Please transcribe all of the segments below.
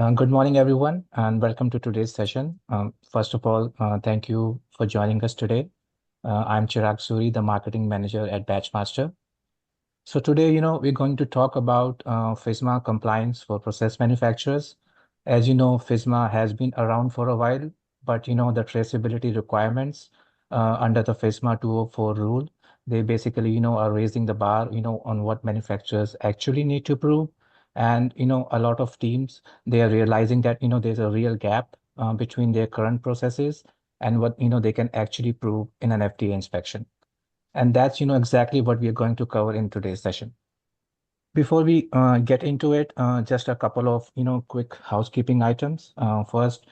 Good morning, everyone, and welcome to today's session. First of all, thank you for joining us today. I'm Chirag Suri, the marketing manager at BatchMaster. So today, we're going to talk about FSMA compliance for process manufacturers. As you know, FSMA has been around for a while, but the traceability requirements under the FSMA 204 rule, they basically, are raising the bar, on what manufacturers actually need to prove. And, a lot of teams, they are realizing that, there's a real gap between their current processes and what, they can actually prove in an FDA inspection. And that's, exactly what we are going to cover in today's session. Before we get into it, just a couple of, quick housekeeping items. First,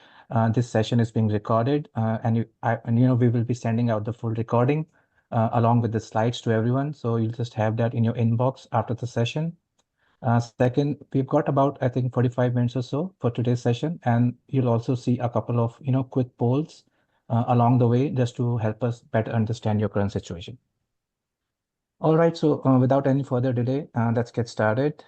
this session is being recorded, and we will be sending out the full recording along with the slides to everyone. So you'll just have that in your inbox after the session. Second, we've got about, I think, 45 minutes or so for today's session, and you'll also see a couple of, quick polls along the way just to help us better understand your current situation. All right, so without any further delay, let's get started.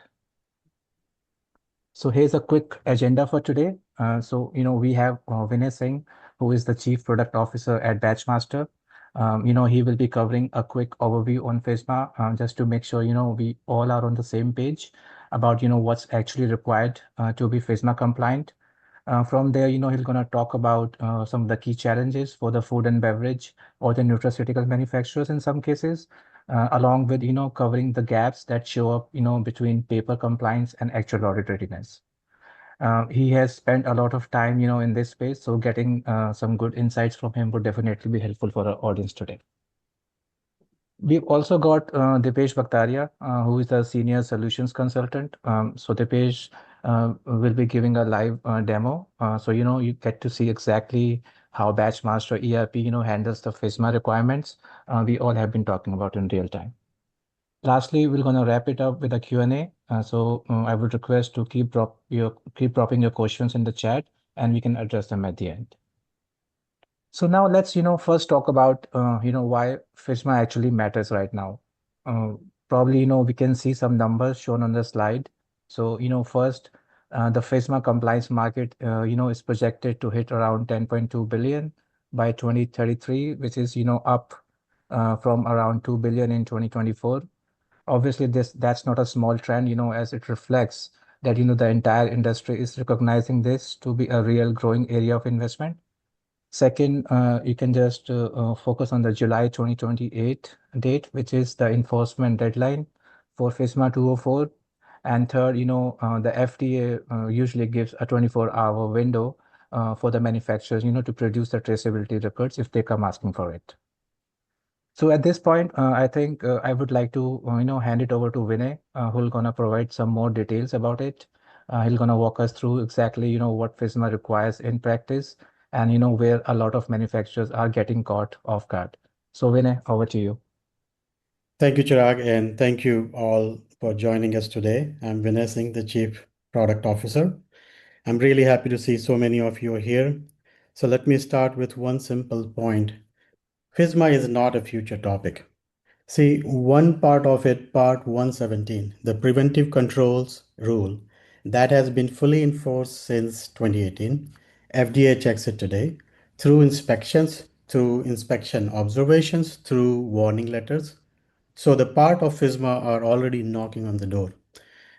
So here's a quick agenda for today. We have Vinay Singh, who is the Chief Product Officer at BatchMaster. He will be covering a quick overview on FSMA just to make sure, we all are on the same page about, what's actually required to be FSMA compliant. From there, he's going to talk about some of the key challenges for the food and beverage or the nutraceutical manufacturers in some cases, along with, covering the gaps that show up, between paper compliance and actual audit readiness. He has spent a lot of time, in this space, so getting some good insights from him would definitely be helpful for our audience today. We've also got Dipesh Bhattaria, who is the Senior Solutions Consultant. So Dipesh will be giving a live demo. So, you get to see exactly how BatchMaster ERP, handles the FSMA requirements we all have been talking about in real time. Lastly, we're going to wrap it up with a Q&A. I would request to keep dropping your questions in the chat, and we can address them at the end. So now let's, first talk about, why FSMA actually matters right now. Probably, we can see some numbers shown on the slide. So, first, the FSMA compliance market, is projected to hit around 10.2 billion by 2033, which is, up from around 2 billion in 2024. Obviously, that's not a small trend, as it reflects that, the entire industry is recognizing this to be a real growing area of investment. Second, you can just focus on the July 2028 date, which is the enforcement deadline for FSMA 204. And third, the FDA usually gives a 24-hour window for the manufacturers, to produce the traceability records if they come asking for it. So at this point, I think I would like to, hand it over to Vinay, who's going to provide some more details about it. He's going to walk us through exactly, what FSMA requires in practice and, where a lot of manufacturers are getting caught off guard. So Vinay, over to you. Thank you, Chirag, and thank you all for joining us today. I'm Vinay Singh, the Chief Product Officer. I'm really happy to see so many of you here. So let me start with one simple point. FSMA is not a future topic. See, one part of it, part 117, the preventive controls rule, that has been fully enforced since 2018. FDA checks it today through inspections, through inspection observations, through warning letters. So the part of FSMA are already knocking on the door.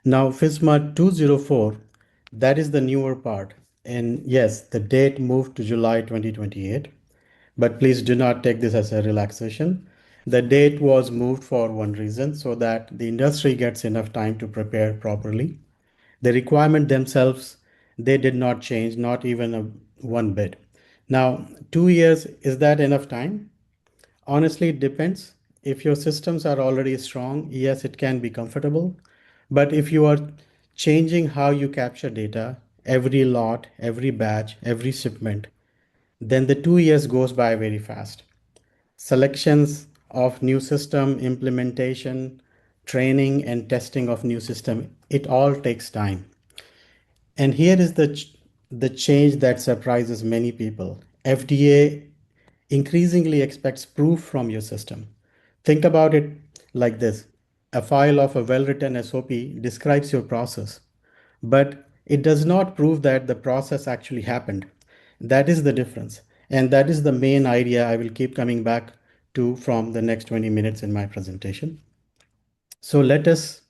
Now FSMA 204, that is the newer part. And yes, the date moved to July 2028. But please do not take this as a relaxation. The date was moved for one reason, so that the industry gets enough time to prepare properly. The requirement themselves, they did not change, not even one bit. Now, 2 years, is that enough time? Honestly, it depends. If your systems are already strong, yes, it can be comfortable. But if you are changing how you capture data, every lot, every batch, every shipment, then the 2 years goes by very fast. Selections of new system, implementation, training and testing of new system, it all takes time. And here is the change that surprises many people. FDA increasingly expects proof from your system. Think about it like this. A file of a well-written SOP describes your process, but It does not prove that the process actually happened. That is the difference. And that is the main idea I will keep coming back to from the next 20 minutes in my presentation. So let us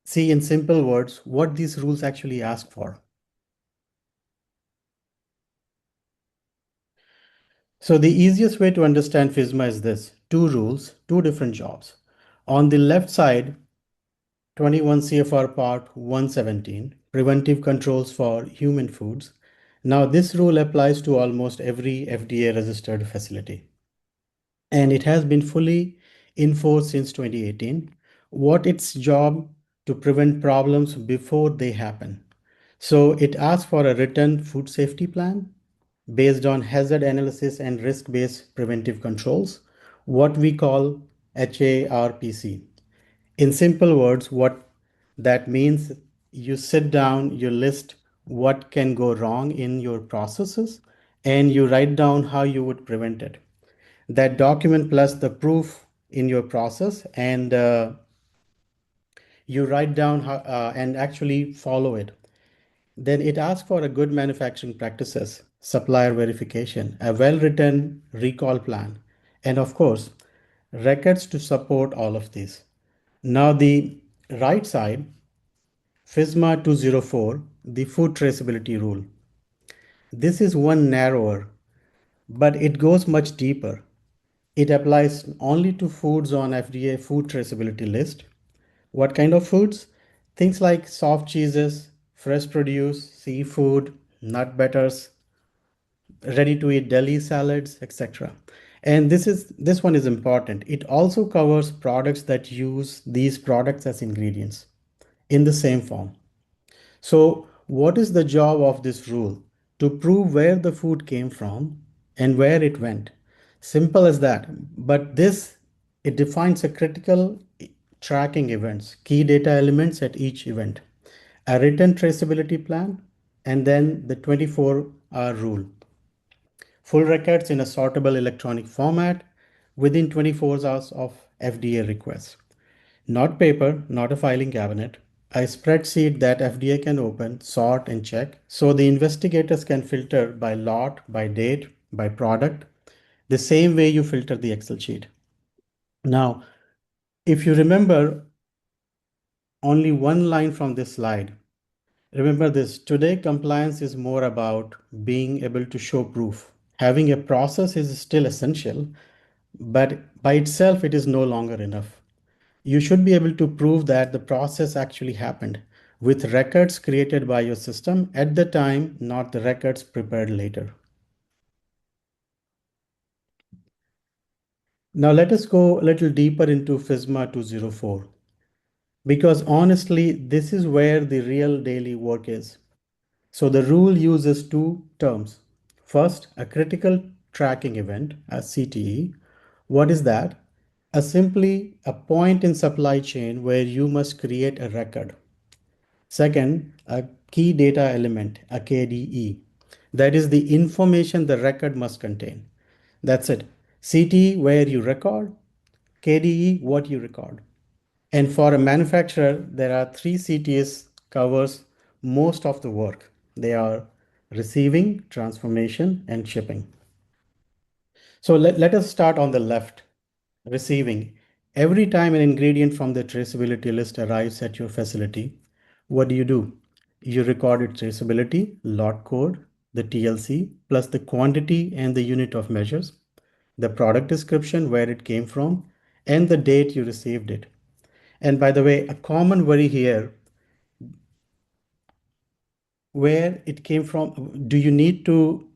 see in simple words what these rules actually ask for. So the easiest way to understand FSMA is this: two rules, two different jobs. On the left side, 21 CFR Part 117, preventive controls for human foods. Now, this rule applies to almost every FDA registered facility, and it has been fully enforced since 2018. What its job to prevent problems before they happen. So it asks for a written food safety plan based on hazard analysis and risk-based preventive controls, what we call HARPC. In simple words, what that means, you sit down, you list what can go wrong in your processes, and you write down how you would prevent it. That document plus the proof in your process, and you write down how, and actually follow it. Then it asks for a good manufacturing practices, supplier verification, a well-written recall plan, and of course, records to support all of these. Now the right side, FSMA 204, the food traceability rule. This is one narrower, but it goes much deeper. It applies only to foods on FDA food traceability list. What kind of foods? Things like soft cheeses, fresh produce, seafood, nut butters, ready to eat deli salads, etc. And this one is important. It also covers products that use these products as ingredients in the same form. So, what is the job of this rule? To prove where the food came from and where it went. Simple as that. But it defines a critical tracking events, key data elements at each event, a written traceability plan, and then the 24-hour rule. Full records in a sortable electronic format within 24 hours of FDA request. Not paper, not a filing cabinet, a spreadsheet that FDA can open, sort, and check so the investigators can filter by lot, by date, by product, the same way you filter the Excel sheet. Now, if you remember only one line from this slide, remember this: today, compliance is more about being able to show proof. Having a process is still essential, but by itself, it is no longer enough. You should be able to prove that the process actually happened with records created by your system at the time, not the records prepared later. Now let us go a little deeper into FSMA 204, because honestly, this is where the real daily work is. So the rule uses two terms. First, a critical tracking event, a CTE. What is that? Simply a point in supply chain where you must create a record. Second, a key data element, a KDE. That is the information the record must contain. That's it. CTE, where you record, KDE, what you record. And for a manufacturer, there are three CTEs covers most of the work. They are receiving, transformation, and shipping. So let us start on the left, receiving. Every time an ingredient from the traceability list arrives at your facility, what do? You record its traceability, lot code, the TLC, plus the quantity and the unit of measures, the product description, where it came from, and the date you received it. And by the way, a common worry here, where it came from, do you need to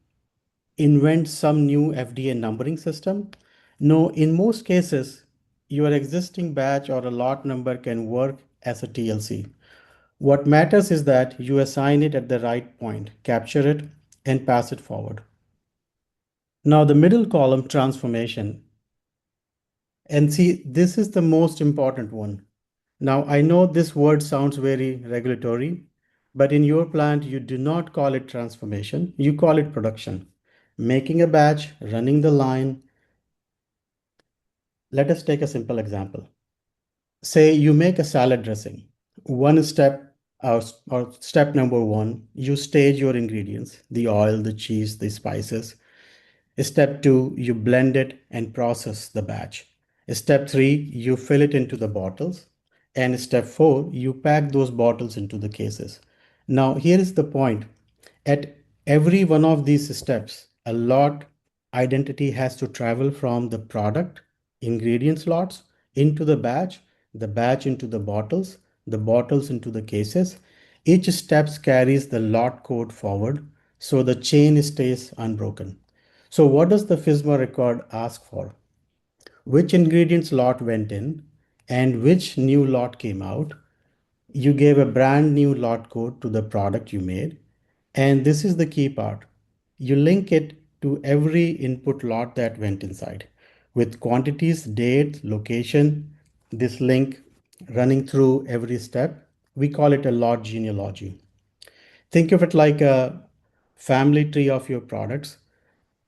invent some new FDA numbering system? No, in most cases, your existing batch or a lot number can work as a TLC. What matters is that you assign it at the right point, capture it, and pass it forward. Now, the middle column, transformation. And see, this is the most important one. Now, I know this word sounds very regulatory, but in your plant, you do not call it transformation, you call it production. Making a batch, running the line. Let us take a simple example. Say you make a salad dressing. One step, or step number one, you stage your ingredients, the oil, the cheese, the spices. Step two, you blend it and process the batch. Step three, you fill it into the bottles. And step four, you pack those bottles into the cases. Now, here is the point. At every one of these steps, a lot identity has to travel from the product, ingredients lots, into the batch into the bottles into the cases. Each step carries the lot code forward, so the chain stays unbroken. So what does the FSMA record ask for? Which ingredients lot went in and which new lot came out. You gave a brand new lot code to the product you made. And this is the key part. You link it to every input lot that went inside with quantities, date, location, this link running through every step. We call it a lot genealogy. Think of it like a family tree of your products.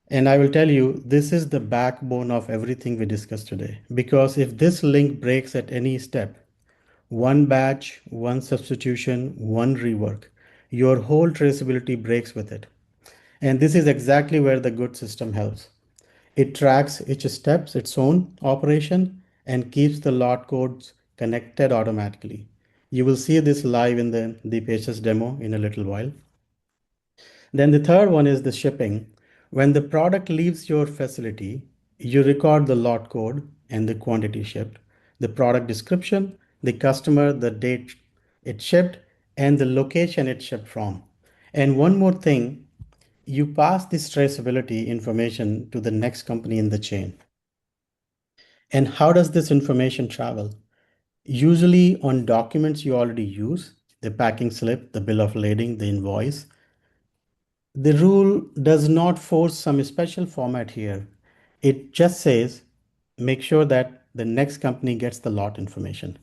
And I will tell you, this is the backbone of everything we discussed today. Because if this link breaks at any step, one batch, one substitution, one rework, your whole traceability breaks with it. And this is exactly where the good system helps. It tracks each step's its own operation and keeps the lot codes connected automatically. You will see this live in the Pages demo in a little while. Then the third one is the shipping. When the product leaves your facility, you record the lot code and the quantity shipped, the product description, the customer, the date it shipped, and the location it shipped from. And one more thing, you pass this traceability information to the next company in the chain. And how does this information travel? Usually on documents you already use, the packing slip, the bill of lading, the invoice. The rule does not force some special format here. It just says, make sure that the next company gets the lot information.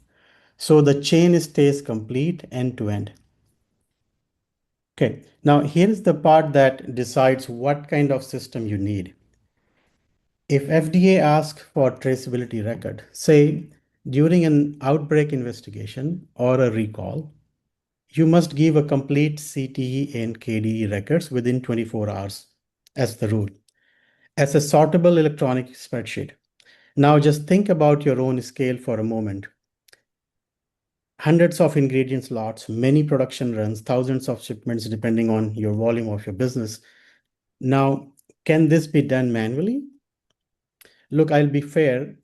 So the chain stays complete end to end. Okay, now here's the part that decides what kind of system you need. If FDA asks for traceability record, say during an outbreak investigation or a recall, you must give a complete CTE and KDE records within 24 hours as the rule, as a sortable electronic spreadsheet. Now just think about your own scale for a moment. Hundreds of ingredients lots, many production runs, thousands of shipments depending on your volume of your business. Now, can this be done manually? Look, I'll be fair.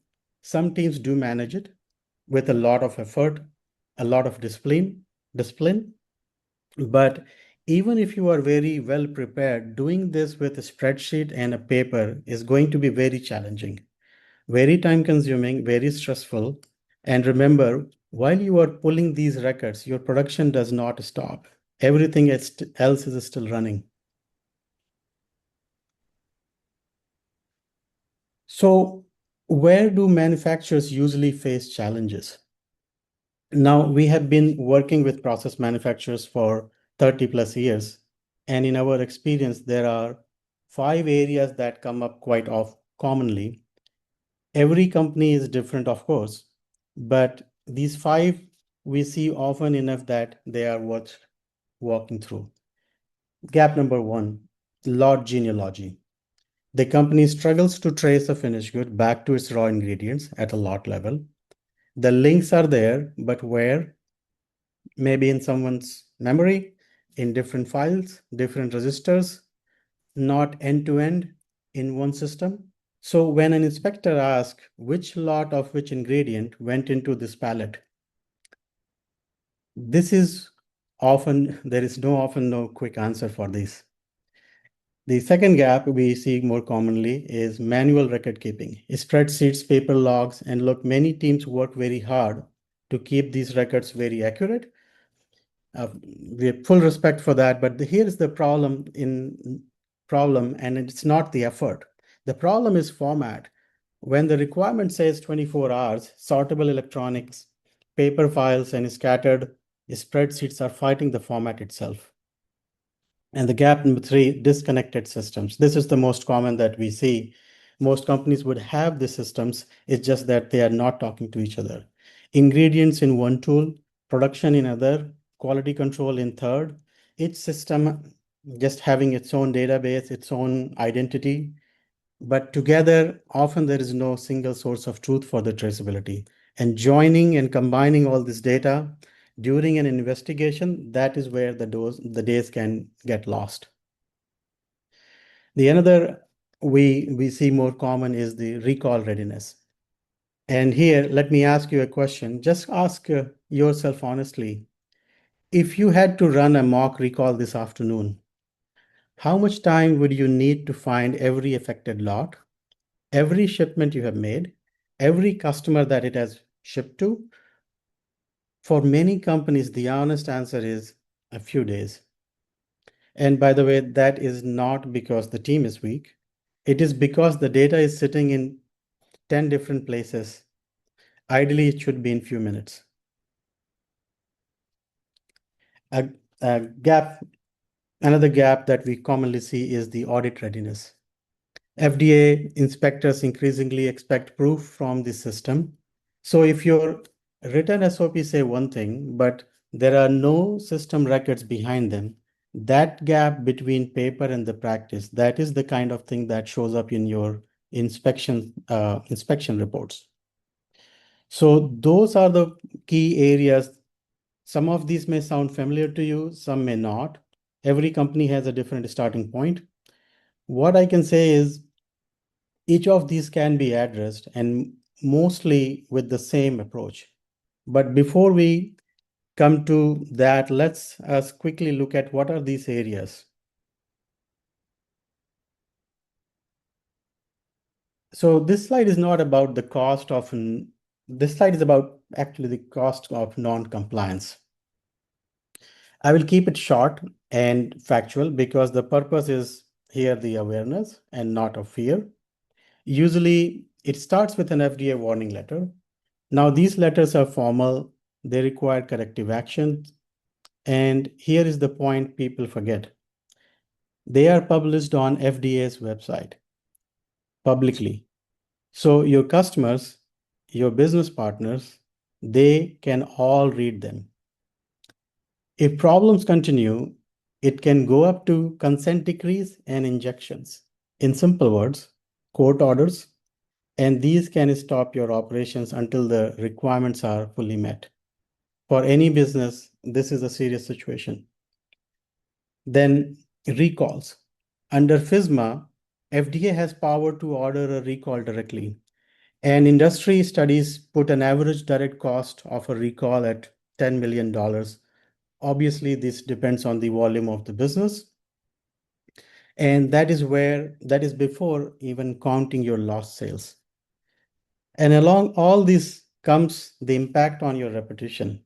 Some teams do manage it with a lot of effort, a lot of discipline. But even if you are very well prepared, doing this with a spreadsheet and a paper is going to be very challenging, very time consuming, very stressful. And remember, while you are pulling these records, your production does not stop. Everything else is still running. So where do manufacturers usually face challenges? Now, we have been working with process manufacturers for 30 plus years. And in our experience, there are 5 areas that come up quite commonly. Every company is different, of course, but these 5 we see often enough that they are worth walking through. Gap number 1, lot genealogy. The company struggles to trace a finished good back to its raw ingredients at a lot level. The links are there, but where? Maybe in someone's memory, in different files, different registers, not end to end in one system. So when an inspector asks which lot of which ingredient went into this pallet, this is often, there is often no quick answer for this. The second gap we see more commonly is manual record keeping. Spreadsheets, paper logs, and look, many teams work very hard to keep these records very accurate. We have full respect for that, but here is the problem, and it's not the effort. The problem is format. When the requirement says 24 hours, sortable electronics, paper files, and scattered spreadsheets are fighting the format itself. And the gap number 3, disconnected systems. This is the most common that we see. Most companies would have the systems, it's just that they are not talking to each other. Ingredients in one tool, production in other, quality control in third. Each system just having its own database, its own identity, but together, often there is no single source of truth for the traceability. And joining and combining all this data during an investigation, that is where the days can get lost. The another we see more common is the recall readiness. And here, let me ask you a question. Just ask yourself honestly, if you had to run a mock recall this afternoon, how much time would you need to find every affected lot, every shipment you have made, every customer that it has shipped to? For many companies, the honest answer is a few days. And by the way, that is not because the team is weak. It is because the data is sitting in 10 different places. Ideally, it should be in few minutes. A, a gap, another gap that we commonly see is the audit readiness. FDA inspectors increasingly expect proof from the system. So if your written SOP say one thing, but there are no system records behind them, that gap between paper and the practice, that is the kind of thing that shows up in your inspection reports. So those are the key areas. Some of these may sound familiar to you, some may not. Every company has a different starting point. What I can say is each of these can be addressed and mostly with the same approach. But before we come to that, let's quickly look at what are these areas. So this slide is not about the cost of, this slide is about actually the cost of non-compliance. I will keep it short and factual because the purpose is here the awareness and not of fear. Usually it starts with an FDA warning letter. Now these letters are formal, they require corrective action. And here is the point people forget. They are published on FDA's website publicly. So your customers, your business partners, they can all read them. If problems continue, it can go up to consent decrees and injunctions. In simple words, court orders, and these can stop your operations until the requirements are fully met. For any business, this is a serious situation. Then recalls. Under FSMA, FDA has power to order a recall directly. And industry studies put an average direct cost of a recall at $10 million. Obviously, this depends on the volume of the business. And that is before even counting your lost sales. And along all this comes the impact on your reputation.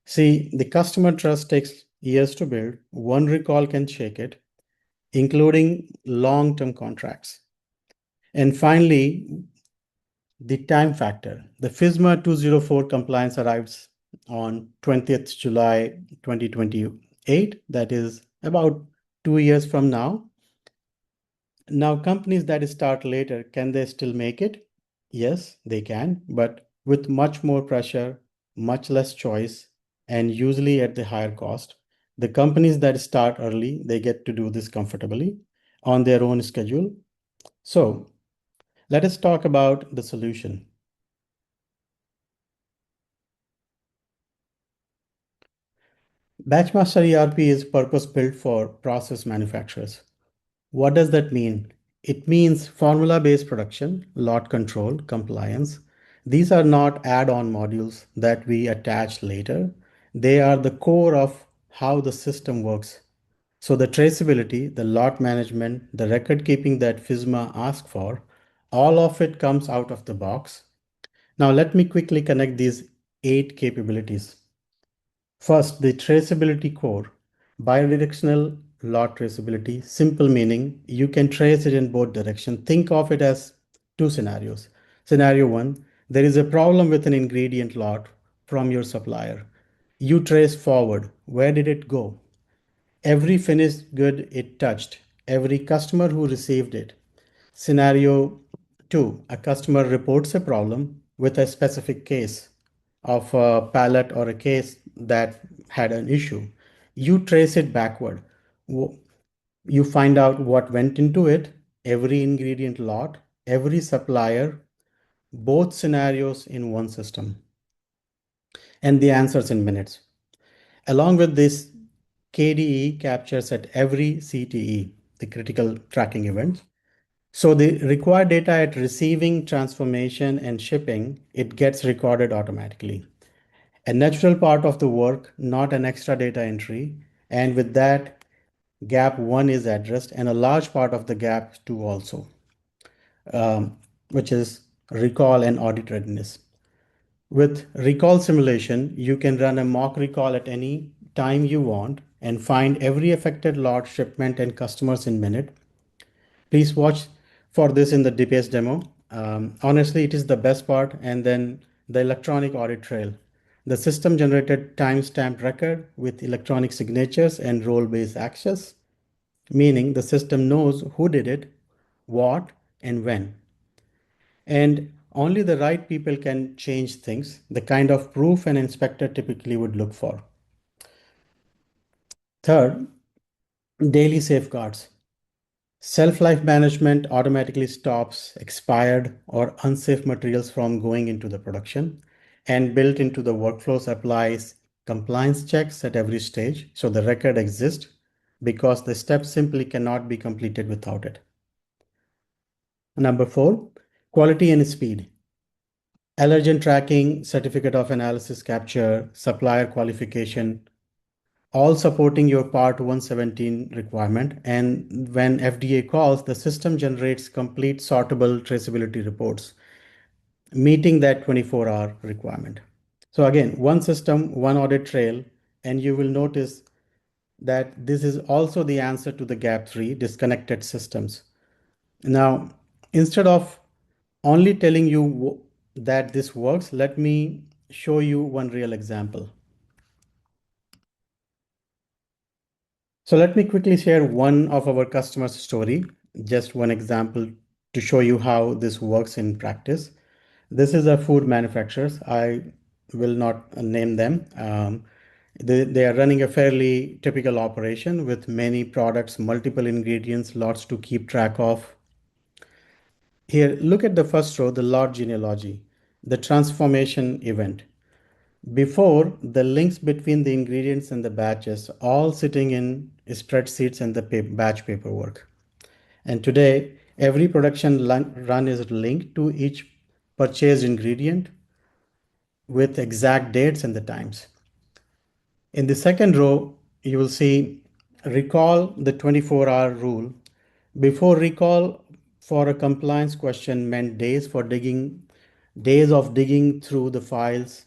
See, the customer trust takes years to build. One recall can shake it, including long-term contracts. And finally, the time factor. The FSMA 204 compliance arrives on 20th July 2028. That is about 2 years from now. Now, companies that start later, can they still make it? Yes, they can, but with much more pressure, much less choice, and usually at the higher cost. The companies that start early, they get to do this comfortably on their own schedule. So let us talk about the solution. BatchMaster ERP is purpose-built for process manufacturers. What does that mean? It means formula-based production, lot control, compliance. These are not add-on modules that we attach later. They are the core of how the system works. So the traceability, the lot management, the record keeping that FSMA asks for, all of it comes out of the box. Now let me quickly connect these 8 capabilities. First, the traceability core, bidirectional lot traceability, simple meaning you can trace it in both directions. Think of it as 2 scenarios. Scenario 1, there is a problem with an ingredient lot from your supplier. You trace forward. Where did it go? Every finished good it touched, every customer who received it. Scenario 2, a customer reports a problem with a specific case of a pallet or a case that had an issue. You trace it backward. You find out what went into it, every ingredient lot, every supplier, both scenarios in one system, and the answers in minutes. Along with this, KDE captures at every CTE, the critical tracking event. So the required data at receiving, transformation, and shipping, it gets recorded automatically. A natural part of the work, not an extra data entry. And with that, gap 1 is addressed, and a large part of the gap 2 also, which is recall and audit readiness. With recall simulation, you can run a mock recall at any time you want and find every affected lot, shipment, and customers in minute. Please watch for this in the DPS demo. Honestly, it is the best part. And then the electronic audit trail. The system generated timestamped record with electronic signatures and role-based access, meaning the system knows who did it, what, and when. And only the right people can change things, the kind of proof an inspector typically would look for. Third, daily safeguards. Self-life management automatically stops expired or unsafe materials from going into the production, and built into the workflows applies compliance checks at every stage. So the record exists because the steps simply cannot be completed without it. Number 4, quality and speed. Allergen tracking, certificate of analysis capture, supplier qualification, all supporting your Part 117 requirement. And when FDA calls, the system generates complete sortable traceability reports, meeting that 24-hour requirement. So again, one system, one audit trail, and you will notice that this is also the answer to the gap 3, disconnected systems. Now, instead of only telling you that this works, let me show you one real example. So let me quickly share one of our customers' story, just one example to show you how this works in practice. This is a food manufacturers. I will not name them. They are running a fairly typical operation with many products, multiple ingredients, lots to keep track of. Here, look at the first row, the lot genealogy, the transformation event. Before, the links between the ingredients and the batches all sitting in spreadsheets and the batch paperwork. And today, every production run is linked to each purchased ingredient with exact dates and the times. In the second row, you will see recall the 24-hour rule. Before, recall for a compliance question meant days of digging through the files,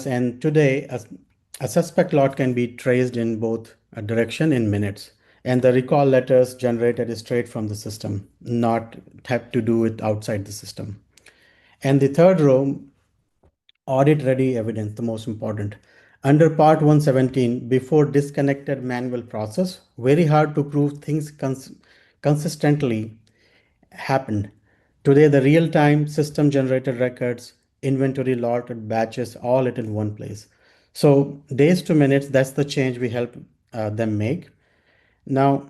and today a suspect lot can be traced in both a direction in minutes, and the recall letters generated straight from the system, not have to do it outside the system. And the third row, audit-ready evidence, the most important. Under Part 117, before disconnected manual process, very hard to prove things consistently happened. Today, the real-time system-generated records, inventory lot, and batches, all it in one place. So days to minutes, that's the change we help them make. Now,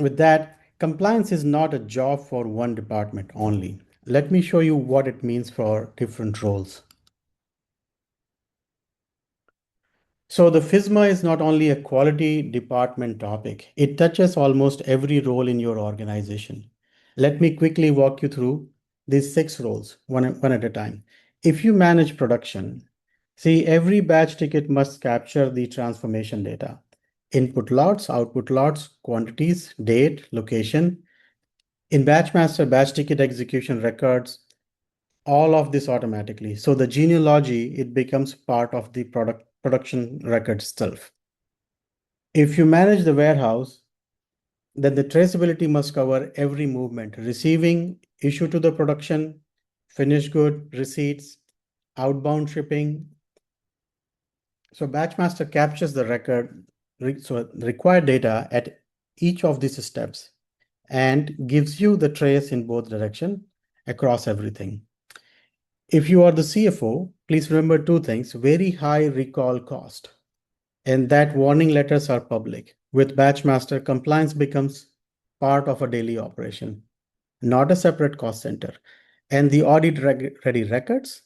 with that, compliance is not a job for one department only. Let me show you what it means for different roles. So the FSMA is not only a quality department topic, it touches almost every role in your organization. Let me quickly walk you through these 6 roles, one at a time. If you manage production, see, every batch ticket must capture the transformation data. Input lots, output lots, quantities, date, location. In BatchMaster, batch ticket execution records all of this automatically. So the genealogy, it becomes part of the production record itself. If you manage the warehouse, then the traceability must cover every movement, receiving, issue to the production, finished good, receipts, outbound shipping. So BatchMaster captures the required data at each of these steps and gives you the trace in both direction across everything. If you are the CFO, please remember two things: very high recall cost, and that warning letters are public. With BatchMaster, compliance becomes part of a daily operation, not a separate cost center. And the audit-ready records,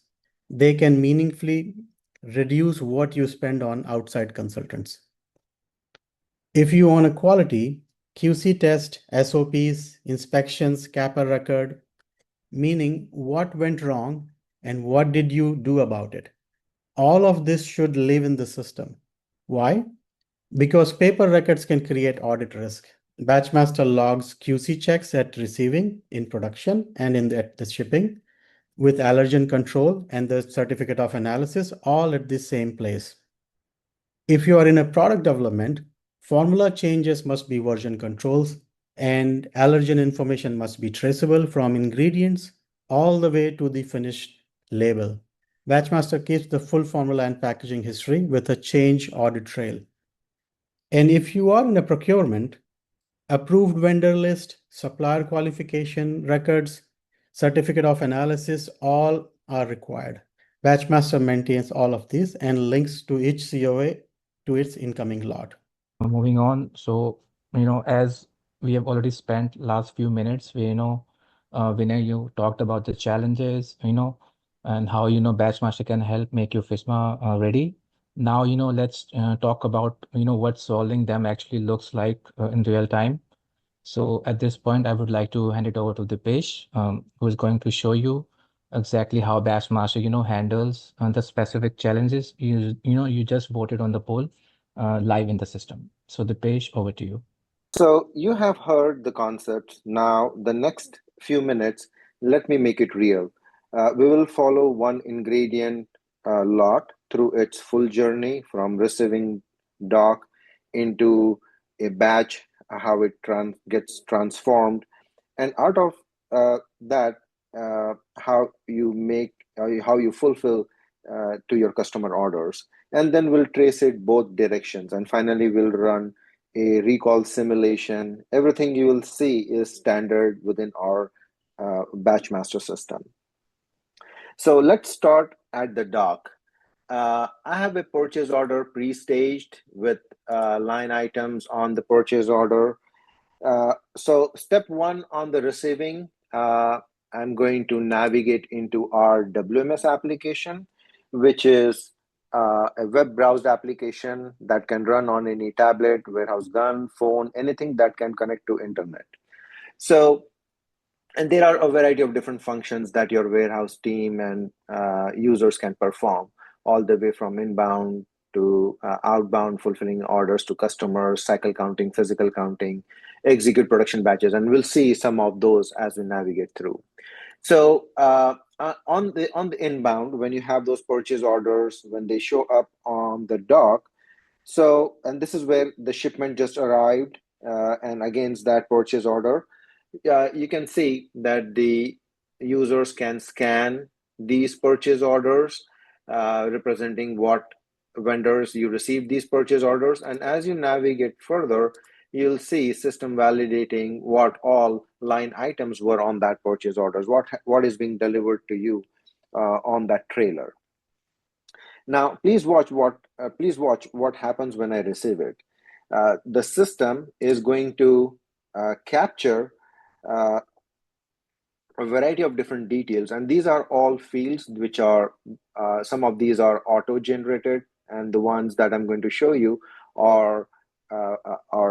they can meaningfully reduce what you spend on outside consultants. If you own a quality, QC test, SOPs, inspections, CAPA record, meaning what went wrong and what did you do about it. All of this should live in the system. Why? Because paper records can create audit risk. Batchmaster logs QC checks at receiving, in production, and at the shipping, with allergen control and the certificate of analysis all at the same place. If you are in a product development, formula changes must be version controls, and allergen information must be traceable from ingredients all the way to the finished label. Batchmaster keeps the full formula and packaging history with a change audit trail. And if you are in a procurement, approved vendor list, supplier qualification records, certificate of analysis, all are required. Batchmaster maintains all of these and links to each COA to its incoming lot. Moving on, so as we have already spent last few minutes, Vinay, you talked about the challenges, and how Batchmaster can help make your FSMA ready. Now, let's talk about what solving them actually looks like in real time. So at this point, I would like to hand it over to Dipesh, who is going to show you exactly how BatchMaster, handles the specific challenges you just voted on the poll live in the system. So Dipesh, over to you. So you have heard the concepts. Now, the next few minutes, let me make it real. We will follow one ingredient lot through its full journey from receiving doc into a batch, how it gets transformed, and out of that, how you make, how you fulfill to your customer orders. And then we'll trace it both directions. And finally, we'll run a recall simulation. Everything you will see is standard within our BatchMaster system. So let's start at the dock. I have a purchase order pre-staged with line items on the purchase order. So step one on the receiving, I'm going to navigate into our WMS application, which is a web browsed application that can run on any tablet, warehouse gun, phone, anything that can connect to internet. So, and there are a variety of different functions that your warehouse team and users can perform, all the way from inbound to outbound, fulfilling orders to customers, cycle counting, physical counting, execute production batches, and we'll see some of those as we navigate through. So on the inbound, when you have those purchase orders, when they show up on the dock, so, and this is where the shipment just arrived, and against that purchase order, you can see that the users can scan these purchase orders, representing what vendors you received these purchase orders. And as you navigate further, you'll see system validating what all line items were on that purchase orders, what is being delivered to you on that trailer. Now, please watch what happens when I receive it. The system is going to capture a variety of different details, and these are all fields which are some of these are auto-generated, and the ones that I'm going to show you are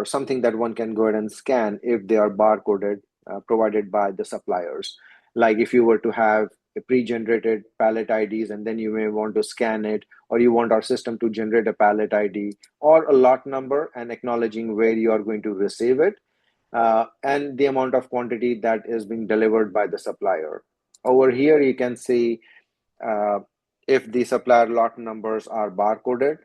something that one can go ahead and scan if they are barcoded, provided by the suppliers. Like if you were to have a pre-generated pallet IDs, and then you may want to scan it, or you want our system to generate a pallet ID or a lot number and acknowledging where you are going to receive it, and the amount of quantity that is being delivered by the supplier. Over here, you can see if the supplier lot numbers are barcoded,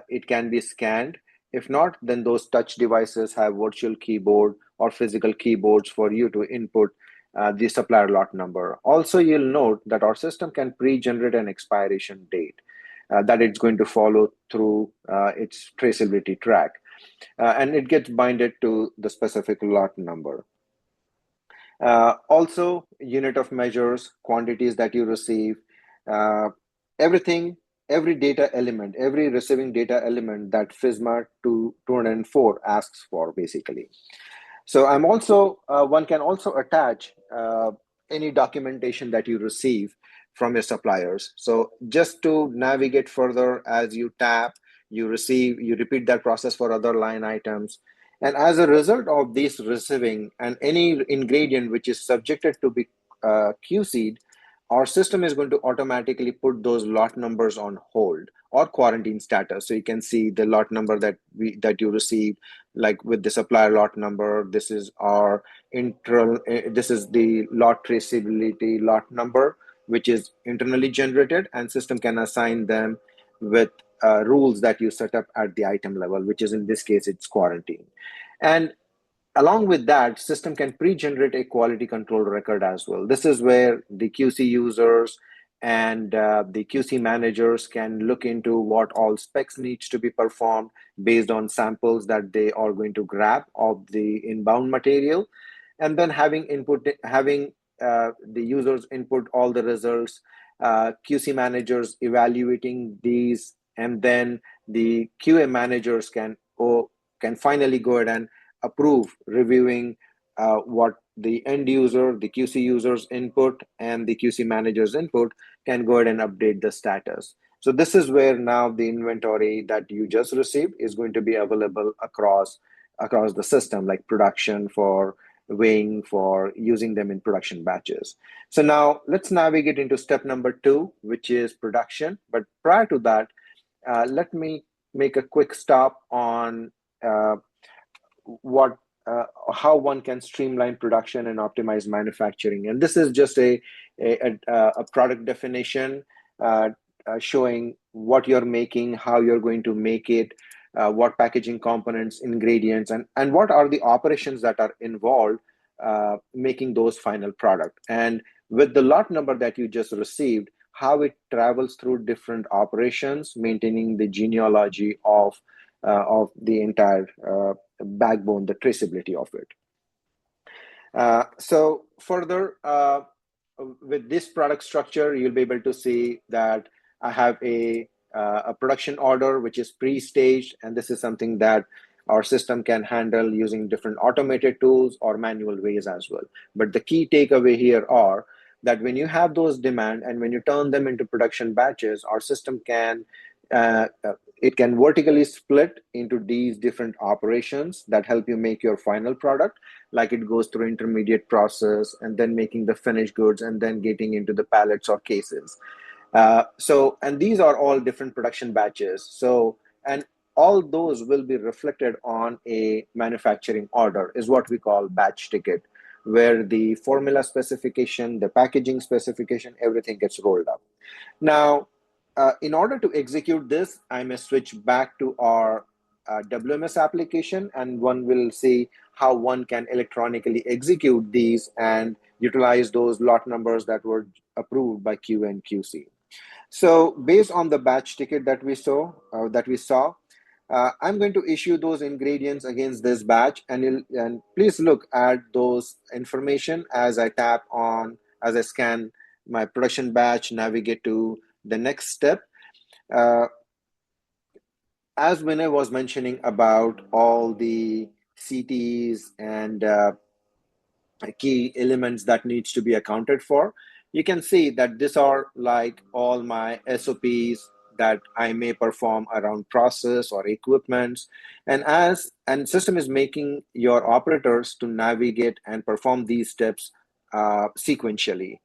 it can be scanned. If not, then those touch devices have virtual keyboard or physical keyboards for you to input the supplier lot number. Also, you'll note that our system can pre-generate an expiration date that it's going to follow through its traceability track. And it gets binded to the specific lot number. Also, unit of measures, quantities that you receive, everything, every data element, every receiving data element that FSMA 204 asks for, basically. So I'm also, one can also attach any documentation that you receive from your suppliers. So just to navigate further, as you tap, you receive, you repeat that process for other line items. And as a result of this receiving and any ingredient which is subjected to be QC'd, our system is going to automatically put those lot numbers on hold or quarantine status. So you can see the lot number that you received, like with the supplier lot number. This is our internal. This is the lot traceability lot number, which is internally generated, and system can assign them with rules that you set up at the item level, which is in this case it's quarantine. And along with that, system can pre-generate a quality control record as well. This is where the QC users and the QC managers can look into what all specs needs to be performed based on samples that they are going to grab of the inbound material, and then having the users input all the results, QC managers evaluating these, and then the QA managers can finally go ahead and approve, reviewing what the end user, the QC user's input, and the QC manager's input, can go ahead and update the status. So this is where now the inventory that you just received is going to be available across the system, like production for weighing, for using them in production batches. So now let's navigate into step number 2, which is production. But prior to that, let me make a quick stop on how one can streamline production and optimize manufacturing. And this is just a product definition showing what you're making, how you're going to make it, what packaging components, ingredients, and what are the operations that are involved making those final product. And with the lot number that you just received, how it travels through different operations, maintaining the genealogy of the entire backbone, the traceability of it. So further, with this product structure, you'll be able to see that I have a production order which is pre-staged, and this is something that our system can handle using different automated tools or manual ways as well. But the key takeaway here are that when you have those demand and when you turn them into production batches, our system can it can vertically split into these different operations that help you make your final product, like it goes through intermediate process and then making the finished goods and then getting into the pallets or cases. And these are all different production batches. So, and all those will be reflected on a manufacturing order, is what we call batch ticket, where the formula specification, the packaging specification, everything gets rolled up. Now, in order to execute this, I may switch back to our WMS application, and one will see how one can electronically execute these and utilize those lot numbers that were approved by QA and QC. So based on the batch ticket that we saw, I'm going to issue those ingredients against this batch, and please look at those information as I scan my production batch, navigate to the next step. As Vinay was mentioning about all the CTEs and key elements that needs to be accounted for, you can see that these are like all my SOPs that I may perform around process or equipments. And system is making your operators to navigate and perform these steps sequentially.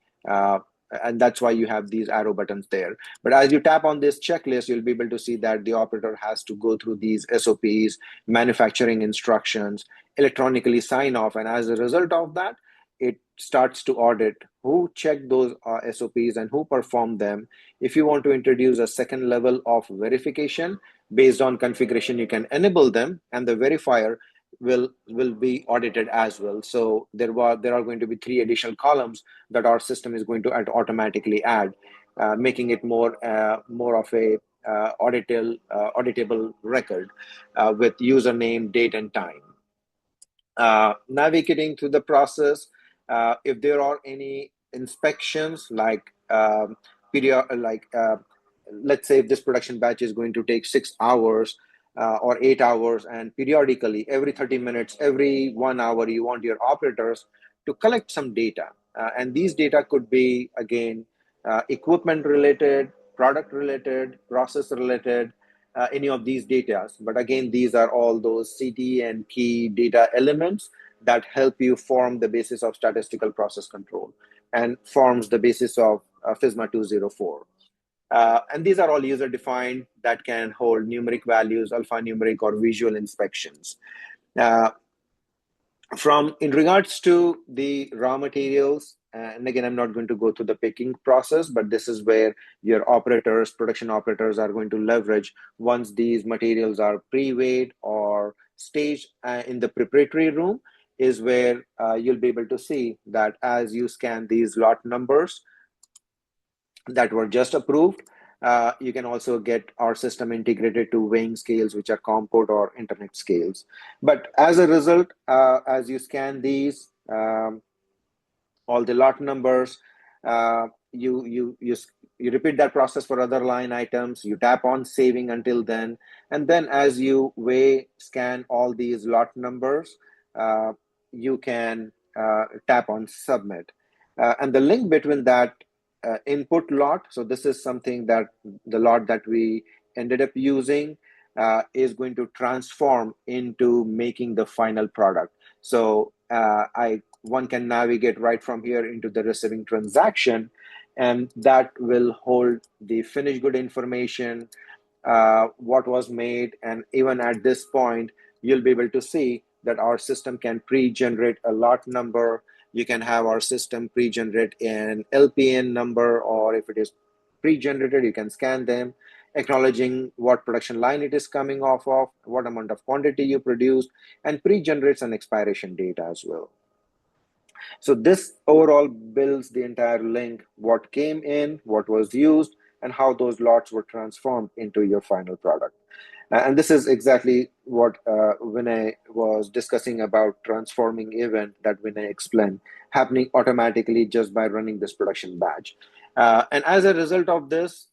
And that's why you have these arrow buttons there. But as you tap on this checklist, you'll be able to see that the operator has to go through these SOPs, manufacturing instructions, electronically sign off. And as a result of that, it starts to audit who checked those SOPs and who performed them. If you want to introduce a second level of verification based on configuration, you can enable them, and the verifier will be audited as well. So there are going to be 3 additional columns that our system is going to automatically add, making it more of a auditable record with username, date, and time. Navigating through the process, If there are any inspections like let's say if this production batch is going to take 6 hours or 8 hours, and periodically every 30 minutes, every 1 hour, you want your operators to collect some data. And these data could be, again, equipment related, product related, process related, any of these data. But again, these are all those CTE and key data elements that help you form the basis of statistical process control and forms the basis of FSMA 204. And these are all user defined that can hold numeric values, alphanumeric or visual inspections. In regards to the raw materials, and again, I'm not going to go through the picking process, but this is where your operators, production operators, are going to leverage once these materials are pre-weighed or staged in the preparatory room, is where you'll be able to see that as you scan these lot numbers that were just approved, you can also get our system integrated to weighing scales, which are Comport or internet scales. But as a result, as you scan these, all the lot numbers, you repeat that process for other line items. You tap on saving until then, and then as you scan all these lot numbers, you can tap on submit, and the link between that input lot. So this is something that the lot that we ended up using is going to transform into making the final product. So one can navigate right from here into the receiving transaction, and that will hold the finished good information, what was made, and even at this point, you'll be able to see that our system can pre-generate a lot number. You can have our system pre-generate an LPN number, or if it is pre-generated, you can scan them, acknowledging what production line it is coming off of, what amount of quantity you produced, and pre-generates an expiration date as well. So this overall builds the entire link, what came in, what was used, and how those lots were transformed into your final product. And this is exactly what Vinay was discussing about transforming event that Vinay explained, happening automatically just by running this production batch. And as a result of this,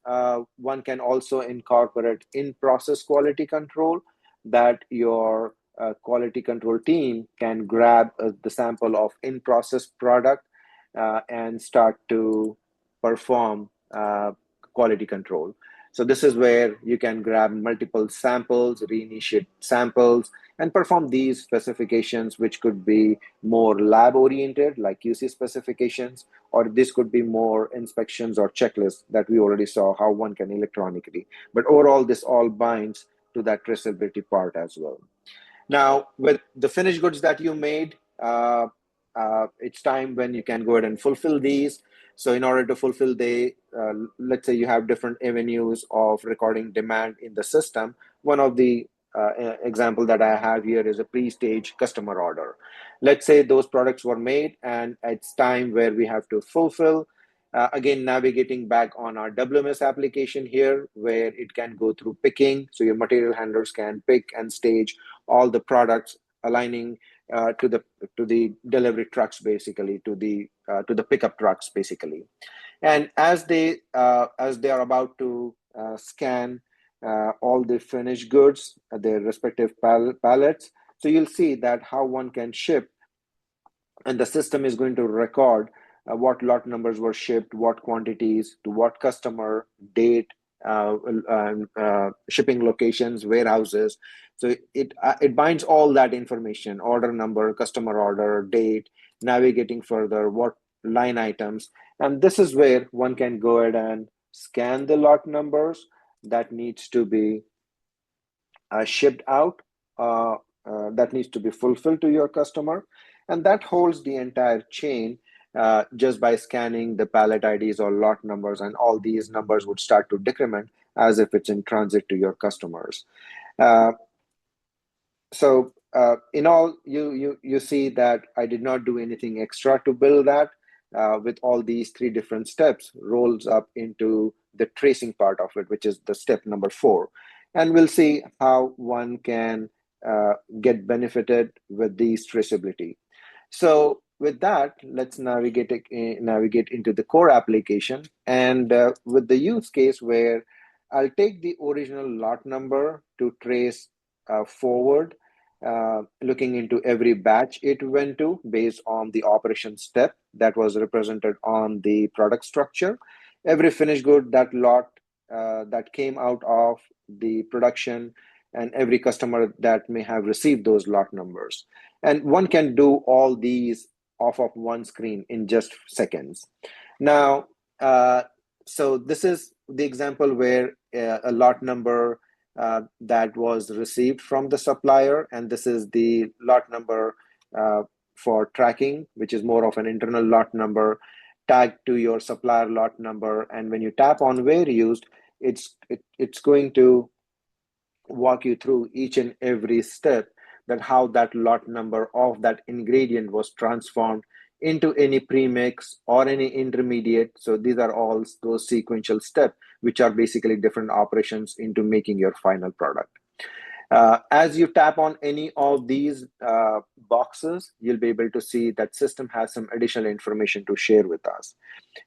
one can also incorporate in-process quality control, that your quality control team can grab the sample of in-process product and start to perform quality control. So this is where you can grab multiple samples, reinitiate samples, and perform these specifications, which could be more lab-oriented, like QC specifications, or this could be more inspections or checklists that we already saw how one can electronically. But overall, this all binds to that traceability part as well. Now, with the finished goods that you made, it's time when you can go ahead and fulfill these. So in order to fulfill let's say you have different avenues of recording demand in the system. One of the example that I have here is a pre-stage customer order. Let's say those products were made and it's time where we have to fulfill. Again, navigating back on our WMS application here, where it can go through picking. So your material handlers can pick and stage all the products, aligning to the delivery trucks, basically to the pickup trucks, basically. And as they are about to scan all the finished goods, their respective pallets, so you'll see that how one can ship, and the system is going to record what lot numbers were shipped, what quantities, to what customer, date, shipping locations, warehouses. So it binds all that information: order number, customer order, date, navigating further, what line items. And this is where one can go ahead and scan the lot numbers that needs to be shipped out, that needs to be fulfilled to your customer. And that holds the entire chain just by scanning the pallet IDs or lot numbers, and all these numbers would start to decrement as if it's in transit to your customers. So in all, you see that I did not do anything extra to build that. With all these 3 different steps, rolls up into the tracing part of it, which is the step number 4. And we'll see how one can get benefited with these traceability. So with that, let's navigate into the core application, and with the use case where I'll take the original lot number to trace forward, looking into every batch it went to based on the operation step that was represented on the product structure. Every finished good, that lot that came out of the production, and every customer that may have received those lot numbers. And one can do all these off of one screen in just seconds. Now, so this is the example where a lot number that was received from the supplier, and this is the lot number for tracking, which is more of an internal lot number tagged to your supplier lot number. And when you tap on where used, it's going to walk you through each and every step that how that lot number of that ingredient was transformed into any premix or any intermediate. So these are all those sequential steps, which are basically different operations into making your final product. As you tap on any of these boxes, you'll be able to see that system has some additional information to share with us.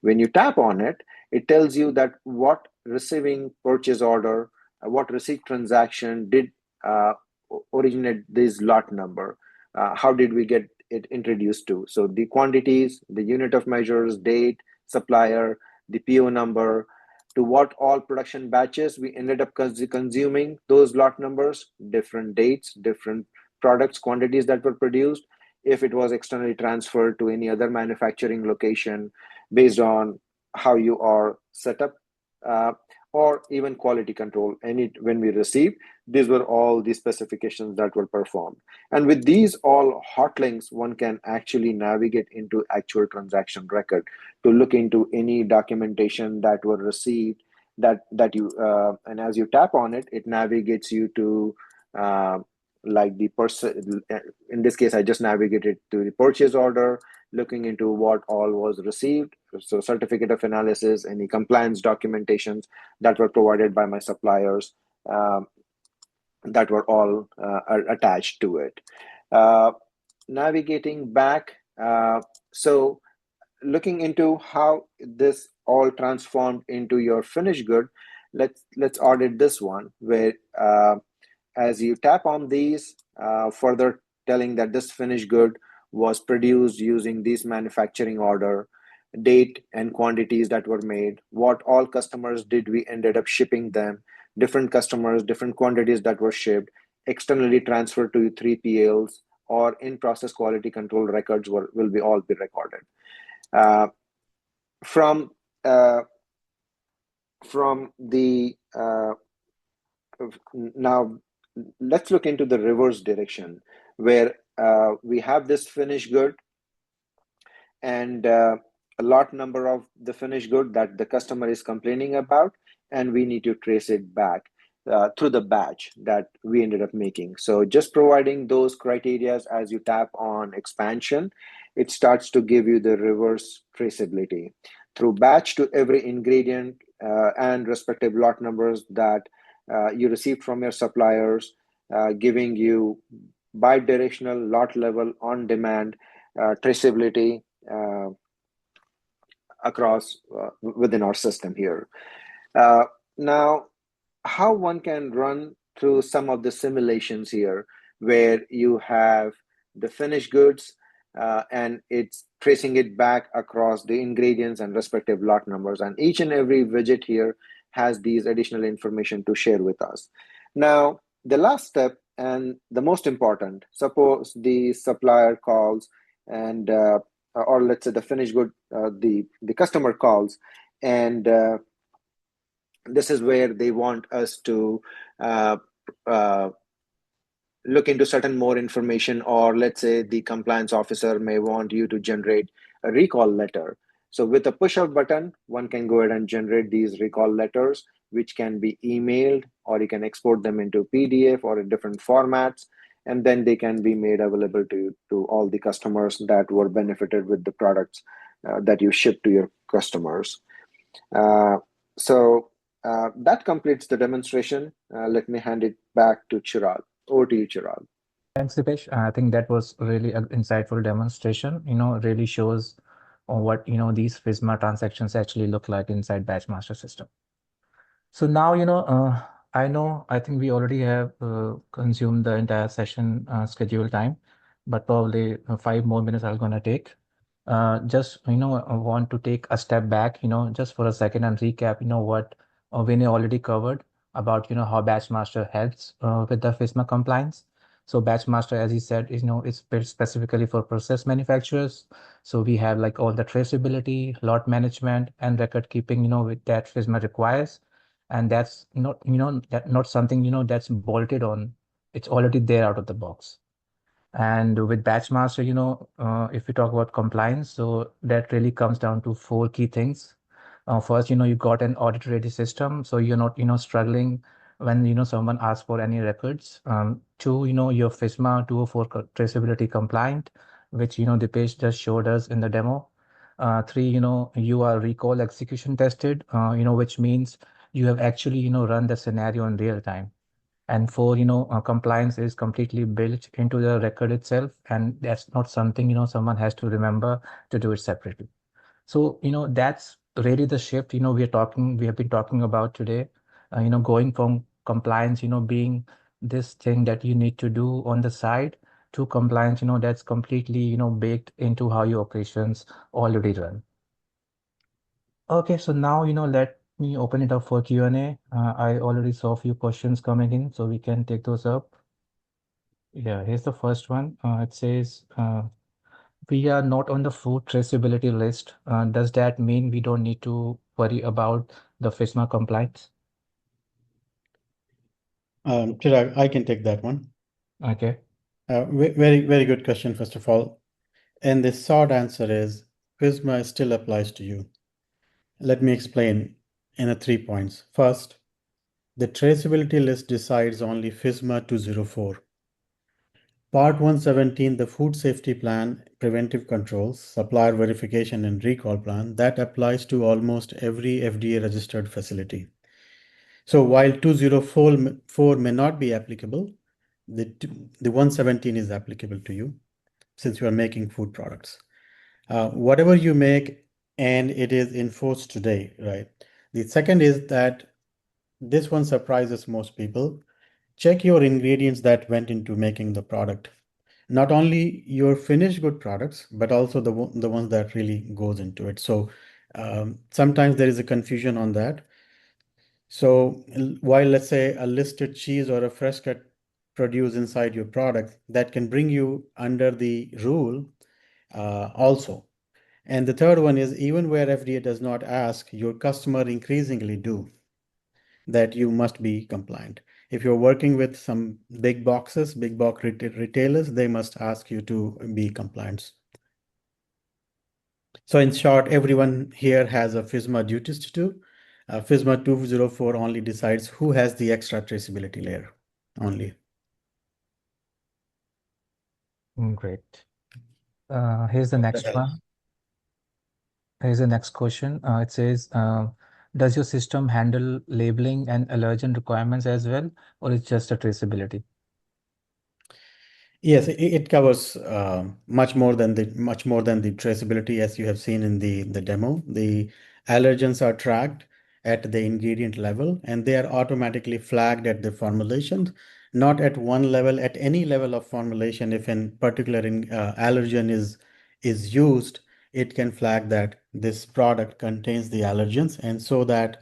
When you tap on it, it tells you that what receiving purchase order, what receipt transaction did originate this lot number, how did we get it introduced to. So the quantities, the unit of measures, date, supplier, the PO number, to what all production batches we ended up consuming those lot numbers, different dates, different products, quantities that were produced, if it was externally transferred to any other manufacturing location based on how you are set up, or even quality control. When we received, these were all the specifications that were performed. And with these all hot links, one can actually navigate into actual transaction record to look into any documentation that were received that you and as you tap on it, it navigates you to like the person. In this case, I just navigated to the purchase order, looking into what all was received. So certificate of analysis, any compliance documentations that were provided by my suppliers, that were all attached to it. Navigating back, so looking into how this all transformed into your finished good, let's audit this one, where as you tap on these, further telling that this finished good was produced using this manufacturing order, date and quantities that were made, what all customers did we ended up shipping them, different customers, different quantities that were shipped, externally transferred to 3PLs, or in-process quality control records will be all be recorded. From the now, let's look into the reverse direction, where we have this finished good and a lot number of the finished good that the customer is complaining about, and we need to trace it back through the batch that we ended up making. So just providing those criteria as you tap on expansion, it starts to give you the reverse traceability through batch to every ingredient and respective lot numbers that you received from your suppliers, giving you bidirectional lot level on demand traceability across within our system here. Now, how one can run through some of the simulations here, where you have the finished goods and it's tracing it back across the ingredients and respective lot numbers, and each and every widget here has these additional information to share with us. Now, the last step and the most important, suppose the supplier calls and or let's say the finished good, the customer calls, and this is where they want us to look into certain more information, or let's say the compliance officer may want you to generate a recall letter. So with a push of button, one can go ahead and generate these recall letters, which can be emailed, or you can export them into PDF or in different formats, and then they can be made available to all the customers that were benefited with the products that you ship to your customers. So that completes the demonstration. Let me hand it back to Chirag. Over to you, Chirag. Thanks, Dipesh. I think that was really an insightful demonstration. Really shows what these FSMA transactions actually look like inside BatchMaster system. So now, I think we already have consumed the entire session schedule time, but probably 5 more minutes are going to take. Just, I want to take a step back, just for a second and recap, what Vinay already covered about, how BatchMaster helps with the FSMA compliance. So BatchMaster, as he said, is built specifically for process manufacturers. So we have like all the traceability, lot management, and record keeping, with that FSMA requires. And that's not something, that's bolted on. It's already there out of the box. And with Batchmaster, if we talk about compliance, so that really comes down to four key things. First, you got an audit-ready system, so you're not, struggling when, someone asks for any records. Two, your FSMA 204 traceability compliant, which, the page just showed us in the demo. Three, you are recall execution tested, which means you have actually, run the scenario in real time. And four, compliance is completely built into the record itself, and that's not something, someone has to remember to do it separately. So, that's really the shift, we have been talking about today, going from compliance, being this thing that you need to do on the side to compliance, that's completely, baked into how your operations already run. Okay, so now, let me open it up for Q&A. I already saw a few questions coming in, so we can take those up. Yeah, here's the first one. It says, we are not on the food traceability list. Does that mean we don't need to worry about the FSMA compliance? Chirag, I can take that one. Okay. Very, very good question, first of all. And the short answer is FSMA still applies to you. Let me explain in 3 points. First, the traceability list decides only FSMA 204. Part 117, the Food Safety Plan, Preventive Controls, Supplier Verification and Recall Plan, that applies to almost every FDA registered facility. So while 204 may not be applicable, the 117 is applicable to you since you are making food products. Whatever you make and it is enforced today, right? The second is that this one surprises most people. Check your ingredients that went into making the product. Not only your finished good products, but also the ones that really goes into it. So sometimes there is a confusion on that. So while let's say a listed cheese or a fresh cut produce inside your product, that can bring you under the rule also. And the third one is even where FDA does not ask, your customer increasingly do that you must be compliant. If you're working with some big boxes, big box retailers, they must ask you to be compliant. So in short, everyone here has a FSMA duties to do. FSMA 204 only decides who has the extra traceability layer only. Great. Here's the next one. Here's the next question. It says, does your system handle labeling and allergen requirements as well, or it's just a traceability? Yes, it covers much more than the traceability, as you have seen in the demo. The allergens are tracked at the ingredient level, and they are automatically flagged at the formulation, not at one level, at any level of formulation. If in particular allergen is used, it can flag that this product contains the allergens, and so that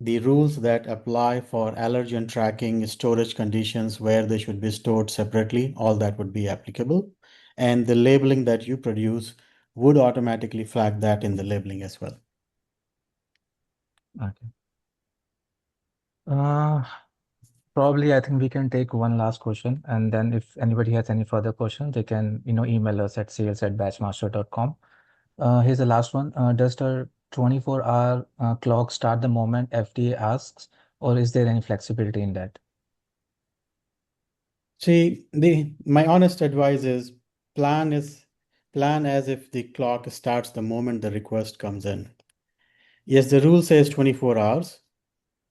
the rules that apply for allergen tracking, storage conditions, where they should be stored separately, all that would be applicable. And the labeling that you produce would automatically flag that in the labeling as well. Okay. Probably, I think we can take one last question, and then if anybody has any further questions, they can, email us at sales@batchmaster.com. Here's the last one. Does the 24-hour clock start the moment FDA asks, or is there any flexibility in that? See, my honest advice is plan as if the clock starts the moment the request comes in. Yes, the rule says 24 hours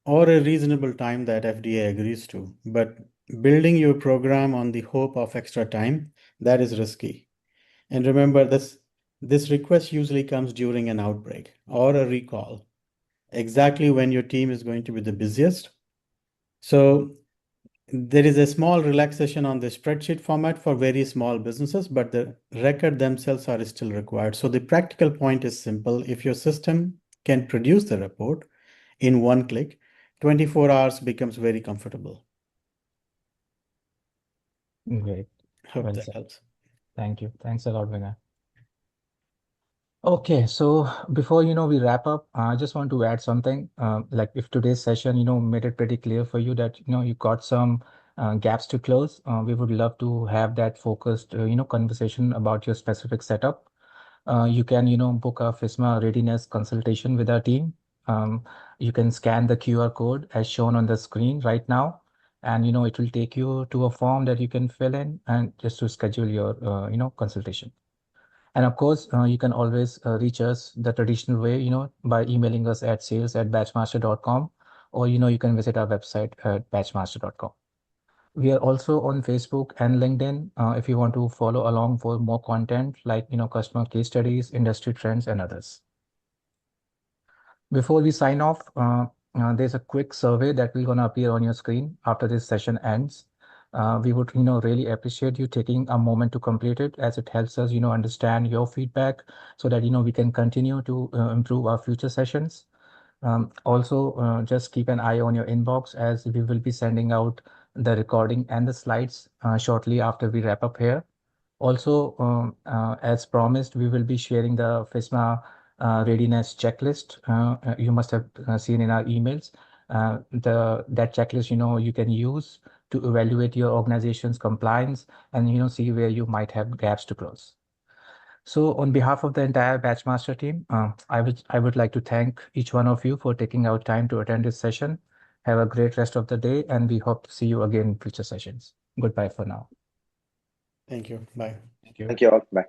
or a reasonable time that FDA agrees to, but building your program on the hope of extra time, that is risky. And remember, this request usually comes during an outbreak or a recall, exactly when your team is going to be the busiest. So there is a small relaxation on the spreadsheet format for very small businesses, but the record themselves are still required. So the practical point is simple. If your system can produce the report in one click, 24 hours becomes very comfortable. Great. Hope Well that said. helps. Thank you. Thanks a lot, Vinay. Okay, so before we wrap up, I just want to add something. Like if today's session made it pretty clear for you that you got some gaps to close, we would love to have that focused conversation about your specific setup. You can book a FSMA readiness consultation with our team. You can scan the QR code as shown on the screen right now, and it will take you to a form that you can fill in and just to schedule your consultation. And of course, you can always reach us the traditional way, by emailing us at sales@batchmaster.com, or, you can visit our website at batchmaster.com. We are also on Facebook and LinkedIn if you want to follow along for more content like, customer case studies, industry trends, and others. Before we sign off, there's a quick survey that will gonna appear on your screen after this session ends. We would, really appreciate you taking a moment to complete it, as it helps us, understand your feedback so that, we can continue to improve our future sessions. Also, just keep an eye on your inbox, as we will be sending out the recording and the slides shortly after we wrap up here. Also, as promised, we will be sharing the FSMA readiness checklist. You must have seen in our emails. That checklist, you can use to evaluate your organization's compliance and see where you might have gaps to close. So, on behalf of the entire Batchmaster team, I would like to thank each one of you for taking out time to attend this session. Have a great rest of the day, and we hope to see you again in future sessions. Goodbye for now. Thank you. Bye. Thank you. Thank you all. Bye.